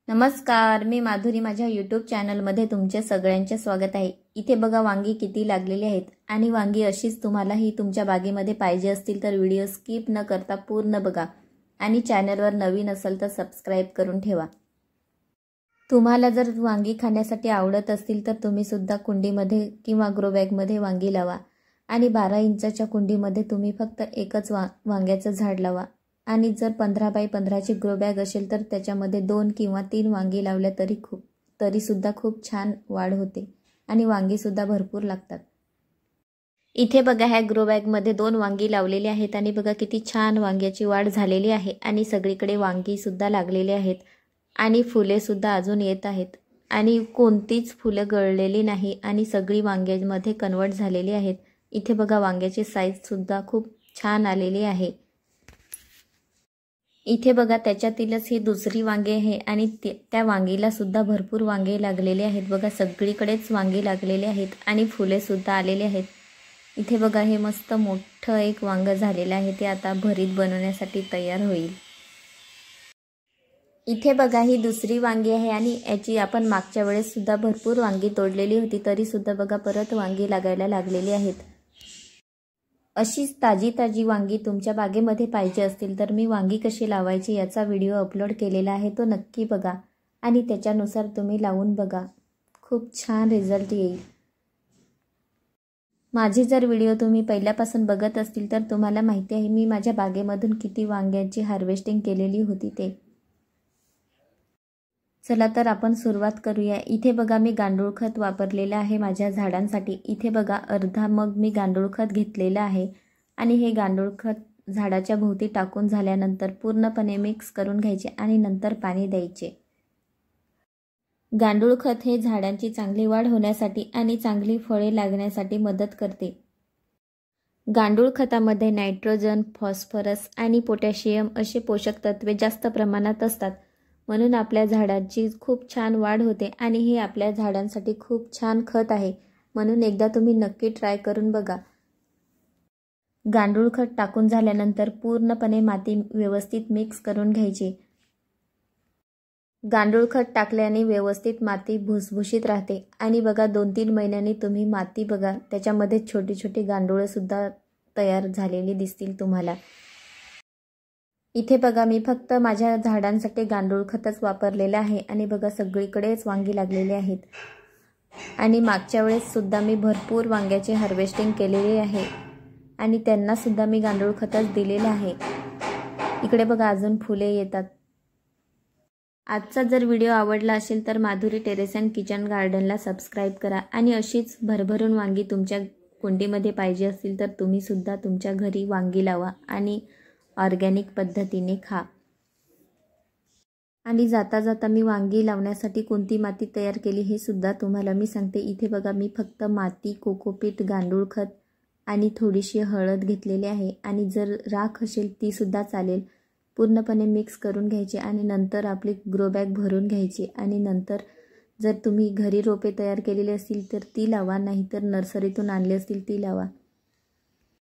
नमस्कार, मी माधुरी माझ्या यूट्यूब चॅनलमध्ये तुमचे सगळ्यांचे स्वागत आहे। इथे बघा वांगी किती लागलेली आहेत आणि वांगी अशीच तुम्हालाही तुमच्या बागेमध्ये पाहिजे असतील तर व्हिडिओ स्किप न करता पूर्ण बघा आणि चॅनलवर नवीन असेल तर सबस्क्राइब करून ठेवा। तुम्हाला जर वांगी खाण्यासाठी आवडत असतील तर तुम्ही सुद्धा कुंडीमध्ये किंवा ग्रो बॅगमध्ये वांगी लावा आणि 12 इंचाच्या कुंडीमध्ये तुम्ही फक्त एकच वांग्याचं झाड लावा आणि जर 15 बाय 15 ची ग्रो बॅग असेल तर त्याच्यामध्ये 2 किंवा 3 वांगी लावल्या तरी सुद्धा खूप छान वाढ होते आणि वांगी सुद्धा भरपूर लागतात। इथे बघा ह्या ग्रो बॅग मध्ये 2 वांगी लावलेली आहेत आणि बघा किती छान वांग्याची वाढ झालेली आहे आणि सगळीकडे वांगी सुद्धा लागलेली आहेत आणि फुले सुद्धा अजून येत आहेत आणि कोणतीच फुले गळलेली नाही आणि सगळी वांग्यामध्ये कन्वर्ट झालेली आहेत। इथे बघा वांग्याची साईज सुद्धा खूप छान आलेली आहे। इथे बघा त्याच्यातीलच ही दुसरी वांगी आहे आणि त्या वांगीला सुद्धा भरपूर वांगे लागलेले आहेत। बघा सगळीकडेच वांगी लागलेले आहेत आणि फुले सुद्धा आलेले आहेत। इथे बघा हे मस्त मोठं एक वांग झालेलं आहे, ते आता भरीत बनवण्यासाठी तयार होईल। इथे बघा ही दुसरी वांगी आहे आणि याची आपण मागच्या वेळेस सुद्धा भरपूर वांगी तोडलेली होती, तरी सुद्धा बघा परत वांगी लागायला लागलेली आहेत। अशीच ताजी वांगी तुमच्या बागेमध्ये पाहिजे असतील तर मी वांगी कशी लावायची याचा व्हिडिओ अपलोड केलेला आहे, तो नक्की बघा आणि त्याच्यानुसार तुम्ही लावून बघा, खूप छान रिझल्ट येईल। माझे जर व्हिडिओ तुम्ही पहिल्यापासून बघत असतील तर तुम्हाला माहिती आहे मी माझ्या बागेमधून किती वांग्याची हार्वेस्टिंग केलेली होती ते। चला तर आपण सुरुवात करूया। इथे बघा मी गांडूळ खत वापरलेले आहे माझ्या झाडांसाठी। इथे बघा अर्धा मग मी गांडूळ खत घेतलेलं आहे आणि हे गांडूळ खत झाडाच्या भोवती टाकून झाल्यानंतर पूर्णपणे मिक्स करून घ्यायचे आणि नंतर पाणी द्यायचे। गांडूळ खत हे झाडांची चांगली वाढ होण्यासाठी आणि चांगली फळे लागण्यासाठी मदत करते। गांडूळ खतामध्ये नायट्रोजन, फॉस्फरस आणि पोटॅशियम असे पोषक तत्वे जास्त प्रमाणात असतात, म्हणून आपल्या झाडांची खूप छान वाढ होते आणि हे आपल्या झाडांसाठी खूप छान खत आहे, म्हणून एकदा तुम्ही नक्की ट्राय करून बघा। गांडूळ खत टाकून झाल्यानंतर पूर्णपणे माती व्यवस्थित मिक्स करून घ्यायची। गांडूळ खत टाकल्याने व्यवस्थित माती भुसभुशीत राहते आणि बघा 2-3 महिन्यांनी तुम्ही माती बघा त्याच्यामध्ये छोटी गांडूळ सुद्धा तयार झालेली दिसतील तुम्हाला। इथे बघा मी फक्त माझ्या झाडांसाठी गांडूळ खतच वापरलेले आहे आणि बघा सगळीकडेच वांगी लागलेली आहेत आणि मागच्या वेळेस सुद्धा मी भरपूर वांग्याची हार्वेस्टिंग केलेली आहे आणि त्यांना सुद्धा मी गांडूळ खतच दिलेले आहे। इकडे बघा अजून फुले येतात। आजचा जर व्हिडिओ आवडला असेल तर माधुरी टेरेस अँड किचन गार्डनला सबस्क्राइब करा आणि अशीच भरभरून वांगी तुमच्या कुंडीमध्ये पाहिजे असतील तर तुम्ही सुद्धा तुमच्या घरी वांगी लावा आणि ऑर्गॅनिक पद्धतीने खा। आणि जाता मी वांगी लावण्यासाठी कोणती माती तयार केली हे सुद्धा तुम्हाला मी सांगते। इथे बघा मी फक्त माती, कोकोपीट, गांडूळ खत आणि थोडीशी हळद घेतलेली आहे आणि जर राख असेल ती सुद्धा चालेल। पूर्णपणे मिक्स करून घ्यायचे आणि नंतर आपली ग्रो बॅग भरून घ्यायची आणि नंतर जर तुम्ही घरी रोपे तयार केलेली असतील तर ती लावा, नाहीतर नर्सरीतून आणली असतील ती लावा।